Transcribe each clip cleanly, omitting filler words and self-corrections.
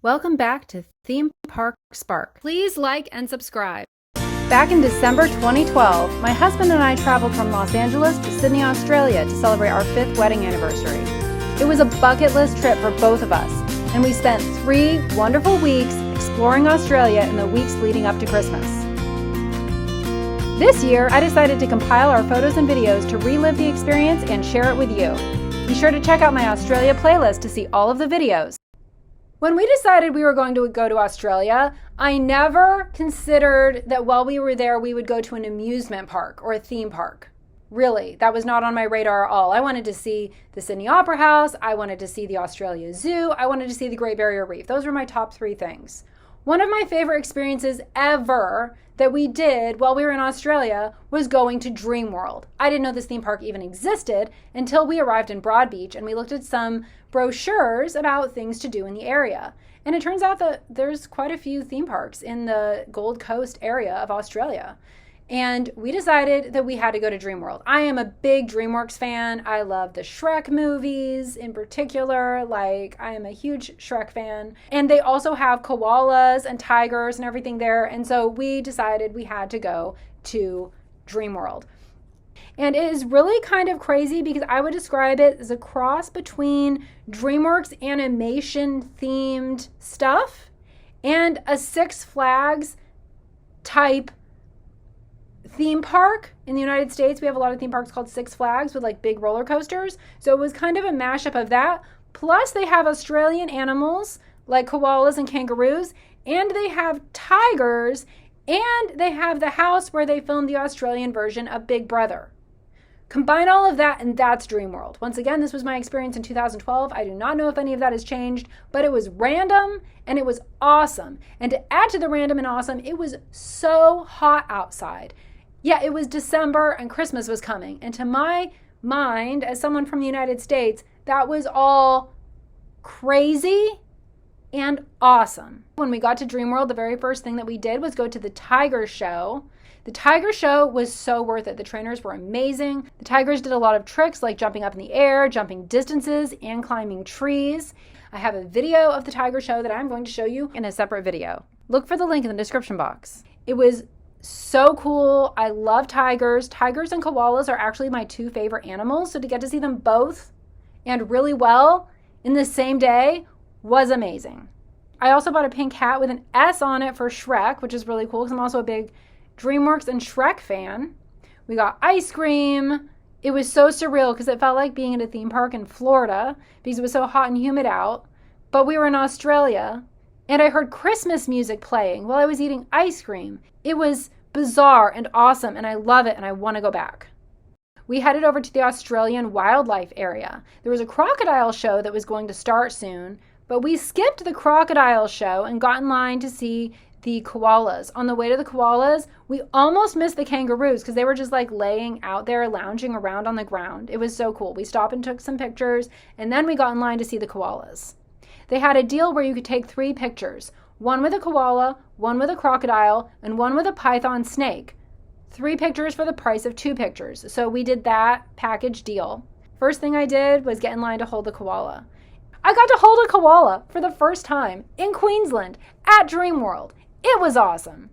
Welcome back to Theme Park Spark. Please like and subscribe. Back in December 2012, my husband and I traveled from Los Angeles to Sydney, Australia to celebrate our 5th wedding anniversary. It was a bucket list trip for both of us, and we spent 3 wonderful weeks exploring Australia in the weeks leading up to Christmas. This year, I decided to compile our photos and videos to relive the experience and share it with you. Be sure to check out my Australia playlist to see all of the videos. When we decided we were going to go to Australia, I never considered that while we were there, we would go to an amusement park or a theme park. Really, that was not on my radar at all. I wanted to see the Sydney Opera House. I wanted to see the Australia Zoo. I wanted to see the Great Barrier Reef. Those were my top 3 things. One of my favorite experiences ever that we did while we were in Australia was going to DreamWorld. I didn't know this theme park even existed until we arrived in Broadbeach and we looked at some brochures about things to do in the area. And it turns out that there's quite a few theme parks in the Gold Coast area of Australia. And we decided that we had to go to DreamWorld. I am a big Dreamworks fan. I love the Shrek movies in particular. I am a huge Shrek fan. And they also have koalas and tigers and everything there. And so we decided we had to go to DreamWorld. And it is really kind of crazy because I would describe it as a cross between DreamWorks animation themed stuff and a Six Flags type theme park. In the United States, we have a lot of theme parks called Six Flags with big roller coasters. So it was kind of a mashup of that. Plus they have Australian animals like koalas and kangaroos, and they have tigers, and they have the house where they filmed the Australian version of Big Brother. Combine all of that and that's DreamWorld. Once again, this was my experience in 2012. I do not know if any of that has changed, but it was random and it was awesome. And to add to the random and awesome, it was so hot outside. Yeah, it was December and Christmas was coming. And to my mind, as someone from the United States, that was all crazy and awesome. When we got to DreamWorld, the very first thing that we did was go to the Tiger Show. The Tiger Show was so worth it. The trainers were amazing. The tigers did a lot of tricks like jumping up in the air, jumping distances, and climbing trees. I have a video of the Tiger Show that I'm going to show you in a separate video. Look for the link in the description box. It was so cool. I love tigers. Tigers and koalas are actually my 2 favorite animals. So to get to see them both and really well in the same day was amazing. I also bought a pink hat with an S on it for Shrek, which is really cool because I'm also a big DreamWorks and Shrek fan. We got ice cream. It was so surreal because it felt like being at a theme park in Florida because it was so hot and humid out. But we were in Australia and I heard Christmas music playing while I was eating ice cream. It was bizarre and awesome and I love it and I want to go back. We headed over to the Australian wildlife area. There was a crocodile show that was going to start soon, but we skipped the crocodile show and got in line to see the koalas. On the way to the koalas, we almost missed the kangaroos because they were just laying out there, lounging around on the ground. It was so cool. We stopped and took some pictures, and then we got in line to see the koalas. They had a deal where you could take 3 pictures, one with a koala, one with a crocodile, and one with a python snake. 3 pictures for the price of 2 pictures. So we did that package deal. First thing I did was get in line to hold the koala. I got to hold a koala for the first time in Queensland at DreamWorld. It was awesome.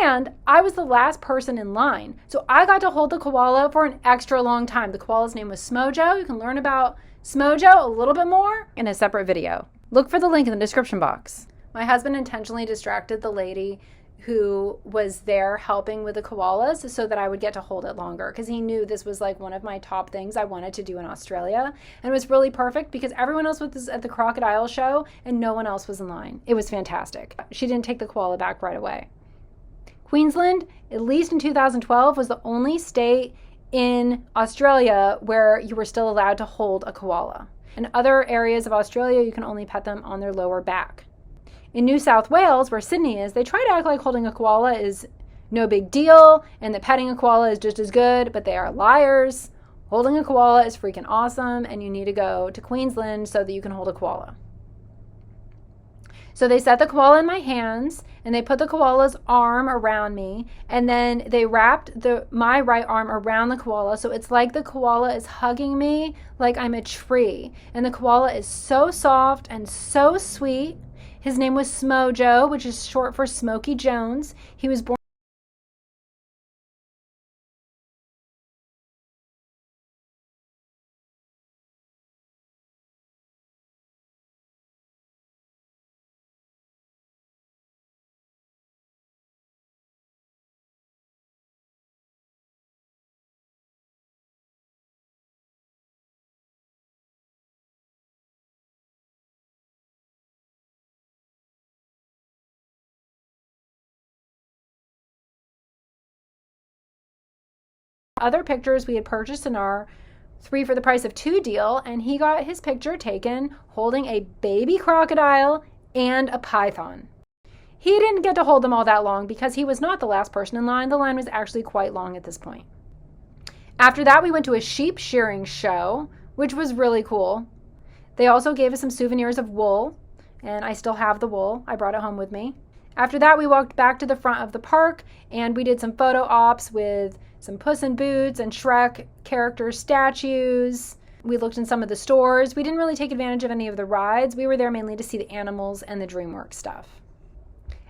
And I was the last person in line. So I got to hold the koala for an extra long time. The koala's name was Smojo. You can learn about Smojo a little bit more in a separate video. Look for the link in the description box. My husband intentionally distracted the lady who was there helping with the koalas so that I would get to hold it longer because he knew this was one of my top things I wanted to do in Australia. And it was really perfect because everyone else was at the crocodile show and no one else was in line. It was fantastic. She didn't take the koala back right away. Queensland, at least in 2012, was the only state in Australia where you were still allowed to hold a koala. In other areas of Australia, you can only pet them on their lower back. In New South Wales, where Sydney is, they try to act like holding a koala is no big deal and that petting a koala is just as good, but they are liars. Holding a koala is freaking awesome and you need to go to Queensland so that you can hold a koala. So they set the koala in my hands and they put the koala's arm around me and then they wrapped my right arm around the koala. So it's like the koala is hugging me like I'm a tree. And the koala is so soft and so sweet. His name was Smojo, which is short for Smokey Jones. He was born other pictures we had purchased in our 3 for the price of 2 deal, and he got his picture taken holding a baby crocodile and a python. He didn't get to hold them all that long because he was not the last person in line. The line was actually quite long at this point. After that, we went to a sheep shearing show, which was really cool. They also gave us some souvenirs of wool, and I still have the wool. I brought it home with me. After that, we walked back to the front of the park, and we did some photo ops with some Puss in Boots and Shrek character statues. We looked in some of the stores. We didn't really take advantage of any of the rides. We were there mainly to see the animals and the Dreamworks stuff.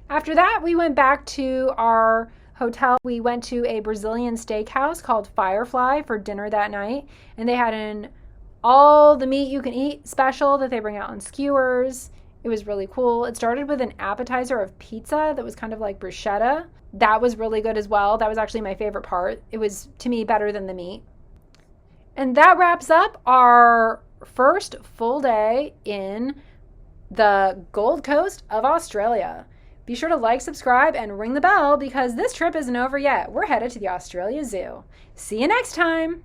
After that, we went back to our hotel. We went to a Brazilian steakhouse called Firefly for dinner that night, and they had an all the meat you can eat special that they bring out on skewers. It was really cool. It started with an appetizer of pizza that was kind of like bruschetta. That was really good as well. That was actually my favorite part. It was, to me, better than the meat. And that wraps up our first full day in the Gold Coast of Australia. Be sure to like, subscribe, and ring the bell because this trip isn't over yet. We're headed to the Australia Zoo. See you next time.